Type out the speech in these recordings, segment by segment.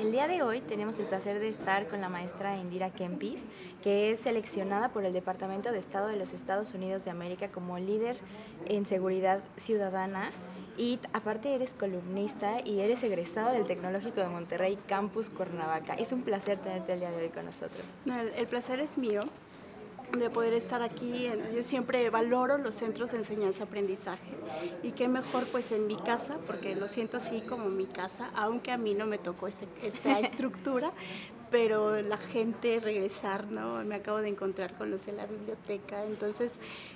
El día de hoy tenemos el placer de estar con la maestra Indira Kempis, que es seleccionada por el Departamento de Estado de los Estados Unidos de América como líder en seguridad ciudadana. Y aparte eres columnista y eres egresada del Tecnológico de Monterrey, Campus Cuernavaca. Es un placer tenerte el día de hoy con nosotros. El placer es mío de poder estar aquí. Yo siempre valoro los centros de enseñanza-aprendizaje y qué mejor pues en mi casa, porque lo siento así como mi casa, aunque a mí no me tocó esa estructura, pero la gente regresar, ¿no? Me acabo de encontrar con los de la biblioteca, entonces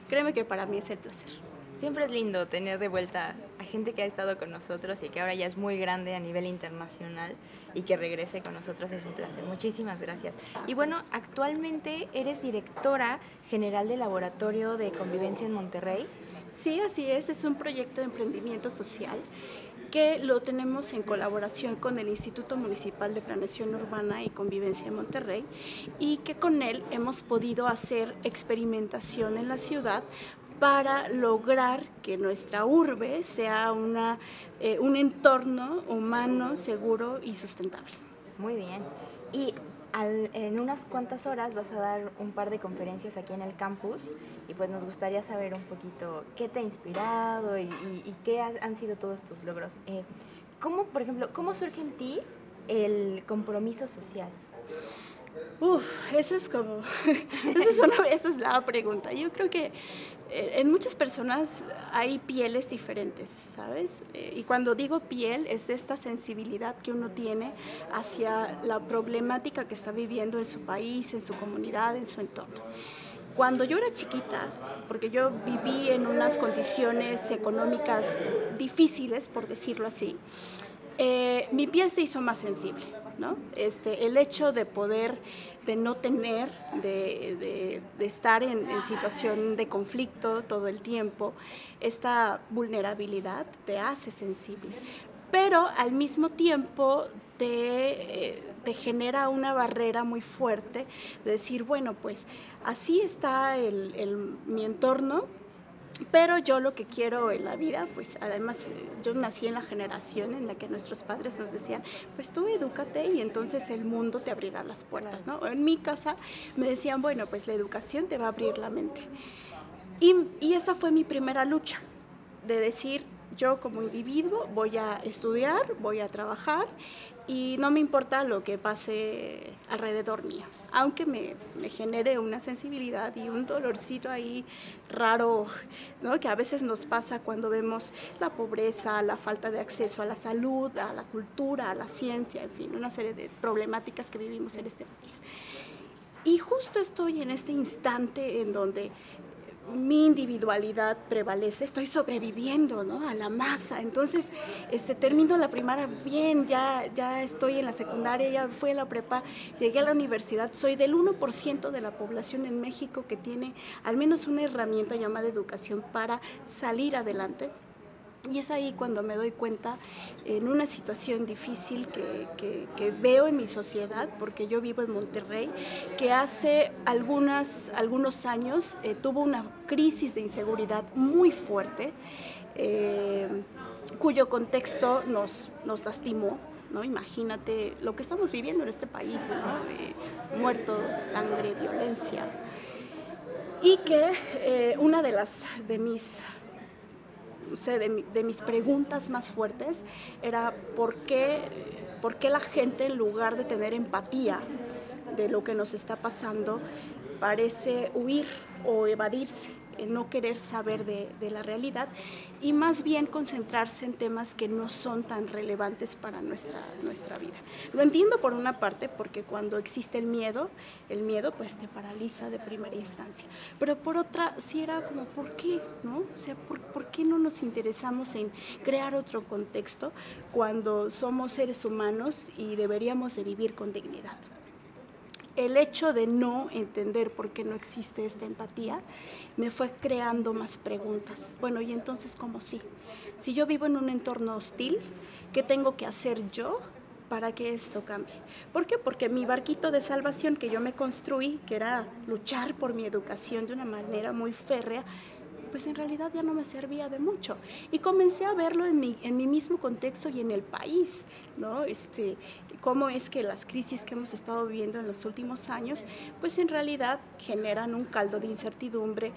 créeme que para mí es el placer. Siempre es lindo tener de vuelta a gente que ha estado con nosotros y que ahora ya es muy grande a nivel internacional y que regrese con nosotros es un placer. Muchísimas gracias. Y bueno, actualmente eres directora general del Laboratorio de Convivencia en Monterrey. Sí, así es un proyecto de emprendimiento social que lo tenemos en colaboración con el Instituto Municipal de Planeación Urbana y Convivencia en Monterrey y que con él hemos podido hacer experimentación en la ciudad para lograr que nuestra urbe sea un entorno humano, seguro y sustentable. Muy bien. Y en unas cuantas horas vas a dar un par de conferencias aquí en el campus y pues nos gustaría saber un poquito qué te ha inspirado y qué han sido todos tus logros. Por ejemplo, ¿cómo surge en ti el compromiso social? Eso es como, esa es la pregunta. Yo creo que en muchas personas hay pieles diferentes, ¿sabes? Y cuando digo piel es esta sensibilidad que uno tiene hacia la problemática que está viviendo en su país, en su comunidad, en su entorno. Cuando yo era chiquita, porque yo viví en unas condiciones económicas difíciles, por decirlo así, mi piel se hizo más sensible, ¿no? El hecho de no tener, de estar en situación de conflicto todo el tiempo, esta vulnerabilidad te hace sensible, pero al mismo tiempo te genera una barrera muy fuerte de decir, bueno, pues así está mi entorno, pero yo lo que quiero en la vida, pues además yo nací en la generación en la que nuestros padres nos decían, pues tú edúcate y entonces el mundo te abrirá las puertas, ¿no? En mi casa me decían, bueno, pues la educación te va a abrir la mente. Y esa fue mi primera lucha, de decir, yo como individuo voy a estudiar, voy a trabajar y no me importa lo que pase alrededor mío, aunque me genere una sensibilidad y un dolorcito ahí raro, ¿no? Que a veces nos pasa cuando vemos la pobreza, la falta de acceso a la salud, a la cultura, a la ciencia, en fin, una serie de problemáticas que vivimos en este país. Y justo estoy en este instante en donde mi individualidad prevalece, estoy sobreviviendo, ¿no? A la masa. Entonces, termino la primaria bien, ya estoy en la secundaria, ya fui a la prepa, llegué a la universidad, soy del 1% de la población en México que tiene al menos una herramienta llamada educación para salir adelante. Y es ahí cuando me doy cuenta, en una situación difícil que veo en mi sociedad, porque yo vivo en Monterrey, que hace algunos años tuvo una crisis de inseguridad muy fuerte, cuyo contexto nos lastimó, ¿no? Imagínate lo que estamos viviendo en este país, ¿no? Muertos, sangre, violencia. Y que una de mis preguntas más fuertes era ¿por qué la gente, en lugar de tener empatía de lo que nos está pasando, parece huir o evadirse, no querer saber de la realidad y más bien concentrarse en temas que no son tan relevantes para nuestra vida? Lo entiendo por una parte, porque cuando existe el miedo pues te paraliza de primera instancia, pero por otra sí era como ¿por qué? ¿No? O sea, ¿por qué no nos interesamos en crear otro contexto cuando somos seres humanos y deberíamos de vivir con dignidad? El hecho de no entender por qué no existe esta empatía me fue creando más preguntas. Bueno, y entonces, ¿cómo sí? Si yo vivo en un entorno hostil, ¿qué tengo que hacer yo para que esto cambie? ¿Por qué? Porque mi barquito de salvación que yo me construí, que era luchar por mi educación de una manera muy férrea, pues en realidad ya no me servía de mucho. Y comencé a verlo en mi mismo contexto y en el país, ¿no? Cómo es que las crisis que hemos estado viviendo en los últimos años, pues en realidad generan un caldo de incertidumbre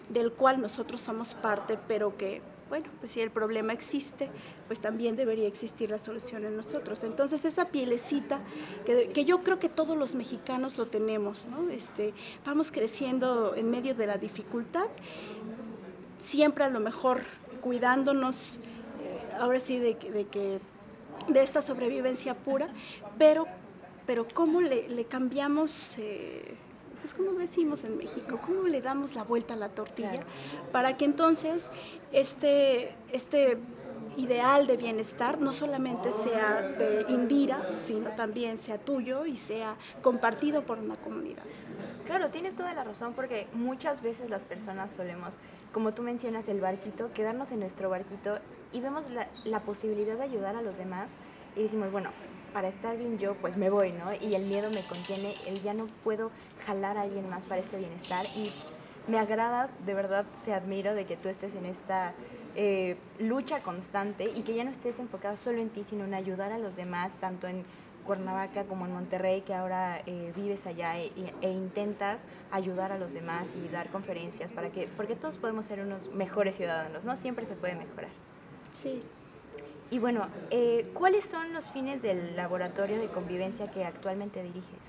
del cual nosotros somos parte, pero que, bueno, pues si el problema existe, pues también debería existir la solución en nosotros. Entonces esa pielecita que yo creo que todos los mexicanos lo tenemos, ¿no? Vamos creciendo en medio de la dificultad, siempre a lo mejor cuidándonos, ahora sí de esta sobrevivencia pura, pero cómo le cambiamos, pues como decimos en México, cómo le damos la vuelta a la tortilla, claro, para que entonces este ideal de bienestar no solamente sea de Indira, sino también sea tuyo y sea compartido por una comunidad. Claro, tienes toda la razón, porque muchas veces las personas solemos, como tú mencionas, el barquito, quedarnos en nuestro barquito y vemos la posibilidad de ayudar a los demás y decimos, bueno, para estar bien yo, pues me voy, ¿no? Y el miedo me contiene, ya no puedo jalar a alguien más para este bienestar, y me agrada, de verdad te admiro de que tú estés en esta lucha constante y que ya no estés enfocado solo en ti, sino en ayudar a los demás, tanto en Cuernavaca como en Monterrey, que ahora vives allá e intentas ayudar a los demás y dar conferencias porque todos podemos ser unos mejores ciudadanos, ¿no? Siempre se puede mejorar. Sí. Y bueno, ¿cuáles son los fines del laboratorio de convivencia que actualmente diriges?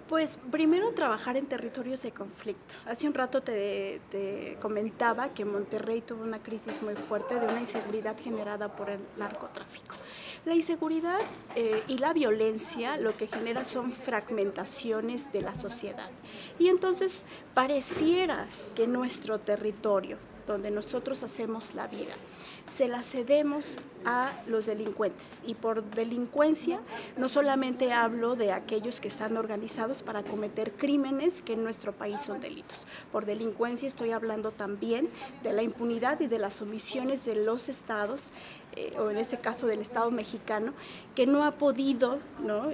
Pues primero trabajar en territorios de conflicto. Hace un rato te comentaba que Monterrey tuvo una crisis muy fuerte de una inseguridad generada por el narcotráfico. La inseguridad y la violencia lo que genera son fragmentaciones de la sociedad. Y entonces pareciera que nuestro territorio, donde nosotros hacemos la vida, se la cedemos a los delincuentes. Y por delincuencia no solamente hablo de aquellos que están organizados para cometer crímenes que en nuestro país son delitos. Por delincuencia estoy hablando también de la impunidad y de las omisiones de los estados, o en este caso del Estado mexicano, que no ha podido, ¿no?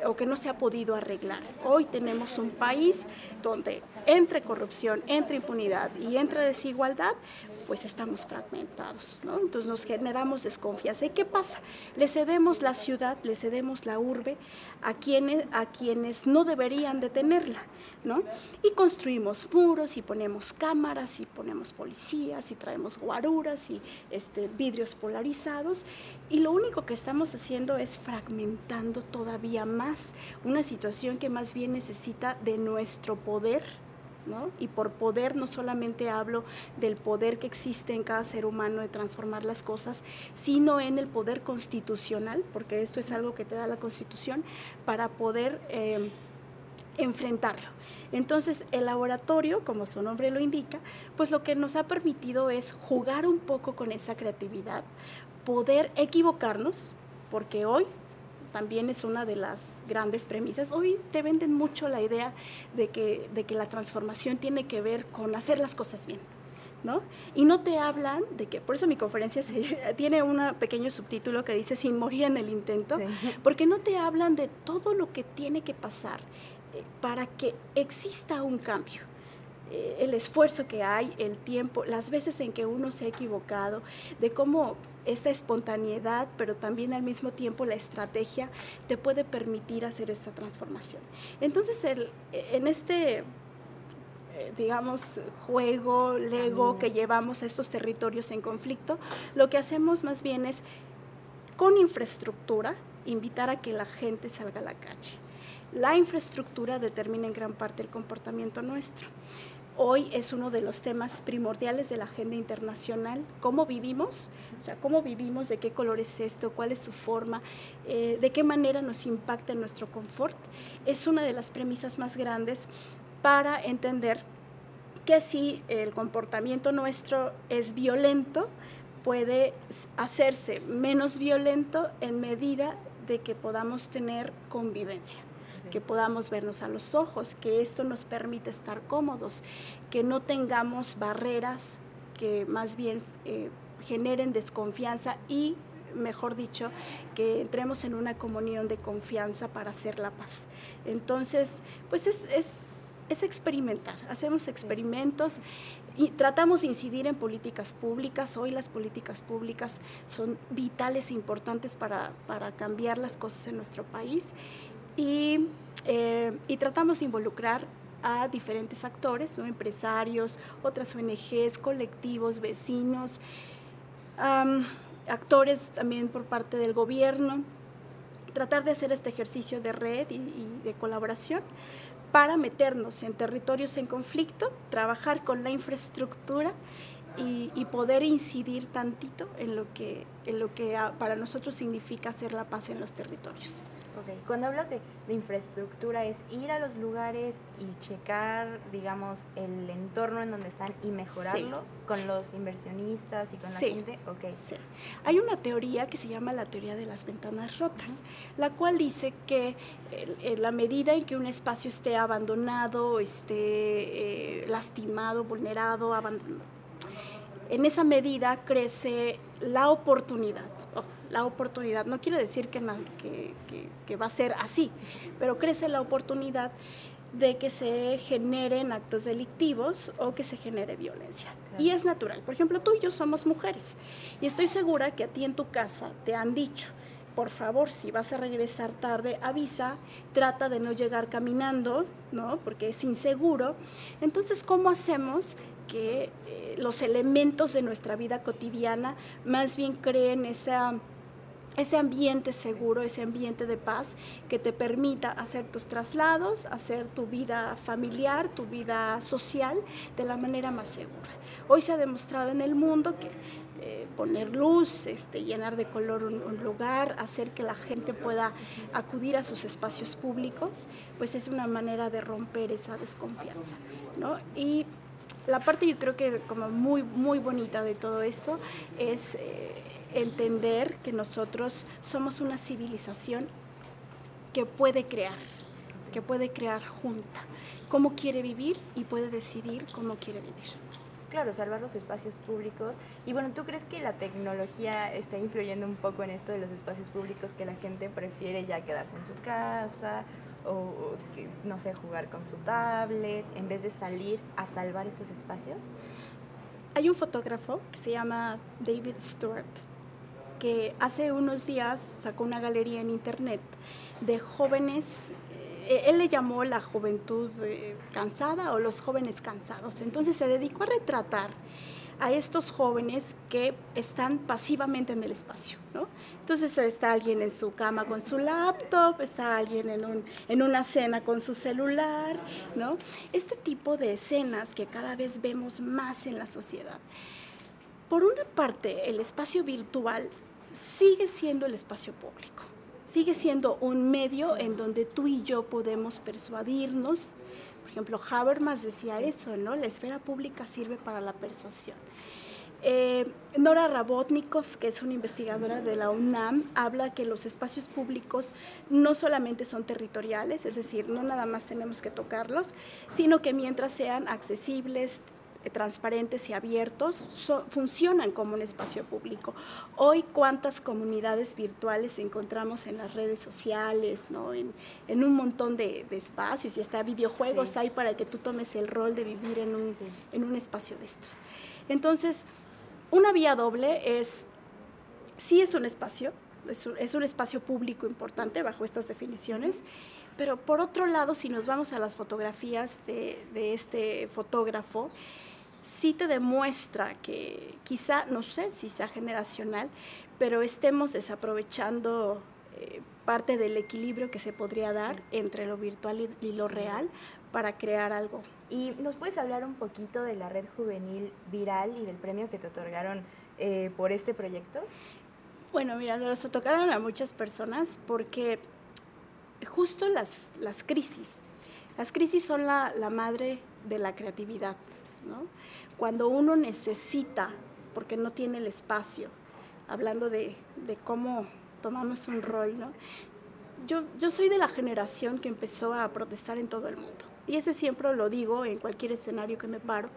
O que no se ha podido arreglar. Hoy tenemos un país donde entre corrupción, entre impunidad y entre desigualdad, pues estamos fragmentados, ¿no? Entonces nos generamos desconfianza. ¿Y qué pasa? Le cedemos la ciudad, le cedemos la urbe a quienes no deberían de tenerla, ¿no? Y construimos muros y ponemos cámaras y ponemos policías y traemos guaruras y vidrios polarizados, y lo único que estamos haciendo es fragmentando todavía más una situación que más bien necesita de nuestro poder, ¿no? Y por poder no solamente hablo del poder que existe en cada ser humano de transformar las cosas, sino en el poder constitucional, porque esto es algo que te da la Constitución, para poder enfrentarlo. Entonces el laboratorio, como su nombre lo indica, pues lo que nos ha permitido es jugar un poco con esa creatividad, poder equivocarnos, porque hoy también es una de las grandes premisas. Hoy te venden mucho la idea de que la transformación tiene que ver con hacer las cosas bien, ¿no? Y no te hablan de que, por eso mi conferencia tiene un pequeño subtítulo que dice sin morir en el intento, sí, porque no te hablan de todo lo que tiene que pasar para que exista un cambio. El esfuerzo que hay, el tiempo, las veces en que uno se ha equivocado, de cómo esta espontaneidad, pero también al mismo tiempo la estrategia te puede permitir hacer esta transformación. Entonces, en este, digamos, juego, Lego que llevamos a estos territorios en conflicto, lo que hacemos más bien es, con infraestructura, invitar a que la gente salga a la calle. La infraestructura determina en gran parte el comportamiento nuestro. Hoy es uno de los temas primordiales de la agenda internacional, cómo vivimos, o sea, cómo vivimos, de qué color es esto, cuál es su forma, de qué manera nos impacta en nuestro confort. Es una de las premisas más grandes para entender que si el comportamiento nuestro es violento, puede hacerse menos violento en medida de que podamos tener convivencia, que podamos vernos a los ojos, que esto nos permite estar cómodos, que no tengamos barreras que más bien generen desconfianza y, mejor dicho, que entremos en una comunión de confianza para hacer la paz. Entonces, pues es experimentar, hacemos experimentos, y tratamos de incidir en políticas públicas. Hoy las políticas públicas son vitales e importantes para cambiar las cosas en nuestro país y tratamos de involucrar a diferentes actores, ¿no? Empresarios, otras ONGs, colectivos, vecinos, actores también por parte del gobierno, tratar de hacer este ejercicio de red y de colaboración para meternos en territorios en conflicto, trabajar con la infraestructura y poder incidir tantito en lo que para nosotros significa hacer la paz en los territorios. Okay. Cuando hablas de infraestructura, ¿es ir a los lugares y checar, digamos, el entorno en donde están y mejorarlo con los inversionistas y con la gente? Okay. Sí. Hay una teoría que se llama la teoría de las ventanas rotas, la cual dice que en la medida en que un espacio esté abandonado, esté lastimado, vulnerado, en esa medida crece la oportunidad. La oportunidad, no quiere decir que va a ser así, pero crece la oportunidad de que se generen actos delictivos o que se genere violencia. Claro. Y es natural. Por ejemplo, tú y yo somos mujeres y estoy segura que a ti en tu casa te han dicho, por favor, si vas a regresar tarde, avisa, trata de no llegar caminando, ¿no? Porque es inseguro. Entonces, ¿cómo hacemos que los elementos de nuestra vida cotidiana más bien creen ese ambiente seguro, ese ambiente de paz que te permita hacer tus traslados, hacer tu vida familiar, tu vida social de la manera más segura? Hoy se ha demostrado en el mundo que poner luz, llenar de color un lugar, hacer que la gente pueda acudir a sus espacios públicos, pues es una manera de romper esa desconfianza, ¿no? Y la parte yo creo que como muy, muy bonita de todo esto es entender que nosotros somos una civilización que puede crear junta, cómo quiere vivir y puede decidir cómo quiere vivir. Claro, salvar los espacios públicos. Y bueno, ¿tú crees que la tecnología está influyendo un poco en esto de los espacios públicos, que la gente prefiere ya quedarse en su casa o no sé, jugar con su tablet en vez de salir a salvar estos espacios? Hay un fotógrafo que se llama David Stewart, que hace unos días sacó una galería en internet de jóvenes. Él le llamó la juventud cansada o los jóvenes cansados. Entonces se dedicó a retratar a estos jóvenes que están pasivamente en el espacio, ¿no? Entonces está alguien en su cama con su laptop, está alguien en una cena con su celular, ¿no? Este tipo de escenas que cada vez vemos más en la sociedad. Por una parte, el espacio virtual sigue siendo el espacio público. Sigue siendo un medio en donde tú y yo podemos persuadirnos. Por ejemplo, Habermas decía eso, ¿no? La esfera pública sirve para la persuasión. Nora Rabotnikov, que es una investigadora de la UNAM, habla que los espacios públicos no solamente son territoriales, es decir, no nada más tenemos que tocarlos, sino que mientras sean accesibles, transparentes y abiertos, funcionan como un espacio público. Hoy, ¿cuántas comunidades virtuales encontramos en las redes sociales, ¿no? en un montón de espacios? Y hasta videojuegos hay para que tú tomes el rol de vivir en un espacio de estos. Entonces, una vía doble es un espacio, es un espacio público importante bajo estas definiciones, pero por otro lado, si nos vamos a las fotografías de este fotógrafo, sí te demuestra que quizá, no sé si sea generacional, pero estemos desaprovechando parte del equilibrio que se podría dar entre lo virtual y lo real para crear algo. ¿Y nos puedes hablar un poquito de la Red Juvenil Viral y del premio que te otorgaron por este proyecto? Bueno, mira, nos otorgaron a muchas personas porque justo las crisis son la madre de la creatividad, ¿no? Cuando uno necesita, porque no tiene el espacio, hablando de cómo tomamos un rol, ¿no? Yo soy de la generación que empezó a protestar en todo el mundo, y ese siempre lo digo en cualquier escenario que me paro,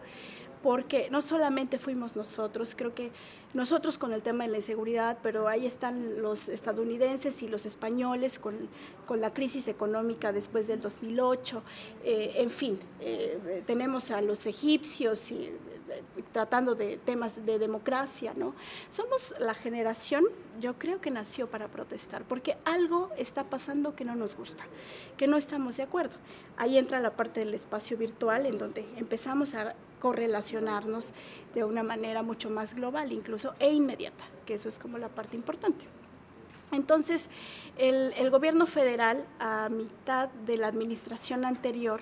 porque no solamente fuimos nosotros, creo que nosotros con el tema de la inseguridad, pero ahí están los estadounidenses y los españoles con la crisis económica después del 2008, en fin, tenemos a los egipcios y, tratando de temas de democracia, ¿no? Somos la generación, yo creo que nació para protestar, porque algo está pasando que no nos gusta, que no estamos de acuerdo. Ahí entra la parte del espacio virtual, en donde empezamos a correlacionarnos de una manera mucho más global incluso e inmediata, que eso es como la parte importante. Entonces, el gobierno federal, a mitad de la administración anterior,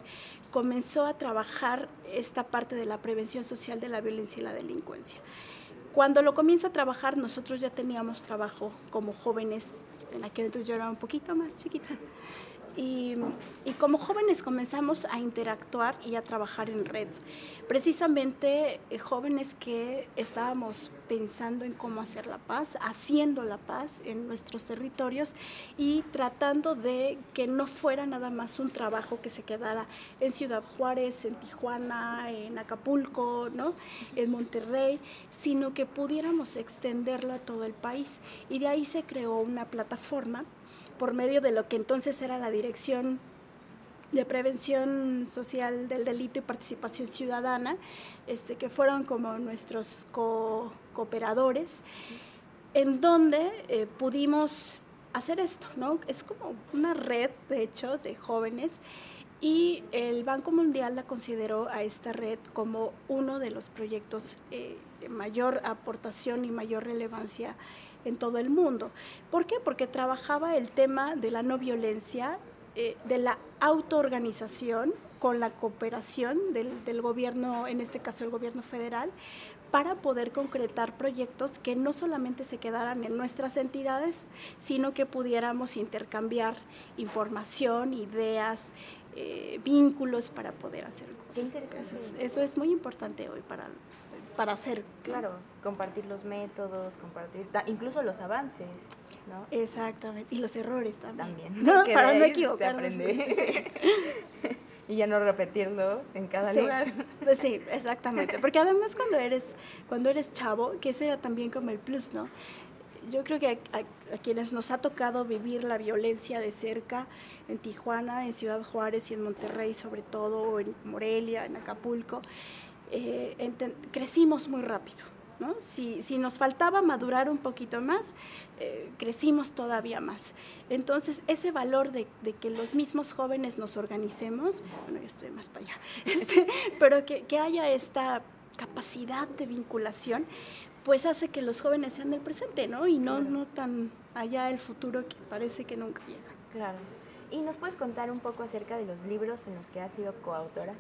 comenzó a trabajar esta parte de la prevención social de la violencia y la delincuencia. Cuando lo comienza a trabajar, nosotros ya teníamos trabajo como jóvenes, en aquel entonces yo era un poquito más chiquita, y como jóvenes comenzamos a interactuar y a trabajar en red. Precisamente jóvenes que estábamos pensando en cómo hacer la paz, haciendo la paz en nuestros territorios y tratando de que no fuera nada más un trabajo que se quedara en Ciudad Juárez, en Tijuana, en Acapulco, ¿no?, en Monterrey, sino que pudiéramos extenderlo a todo el país. Y de ahí se creó una plataforma por medio de lo que entonces era la Dirección de Prevención Social del Delito y Participación Ciudadana, que fueron como nuestros cooperadores, en donde pudimos hacer esto, ¿no? Es como una red, de hecho, de jóvenes, y el Banco Mundial la consideró a esta red como uno de los proyectos de mayor aportación y mayor relevancia en todo el mundo. ¿Por qué? Porque trabajaba el tema de la no violencia, de la autoorganización con la cooperación del gobierno, en este caso el gobierno federal, para poder concretar proyectos que no solamente se quedaran en nuestras entidades, sino que pudiéramos intercambiar información, ideas, vínculos para poder hacer cosas. Eso es muy importante hoy para hacer. Claro, compartir los métodos, compartir incluso los avances, ¿no? Exactamente, y los errores también. ¿No? Para no equivocarnos. Y ya no repetirlo en cada lugar. Sí, exactamente, porque además cuando eres chavo, que ese era también como el plus, ¿no? Yo creo que a quienes nos ha tocado vivir la violencia de cerca, en Tijuana, en Ciudad Juárez y en Monterrey sobre todo, o en Morelia, en Acapulco, crecimos muy rápido, ¿no? Si nos faltaba madurar un poquito más, crecimos todavía más. Entonces, ese valor de que los mismos jóvenes nos organicemos, bueno, ya estoy más para allá, pero que haya esta capacidad de vinculación, pues hace que los jóvenes sean del presente, ¿no? Y no tan allá el futuro que parece que nunca llega. Claro. ¿Y nos puedes contar un poco acerca de los libros en los que has sido coautora?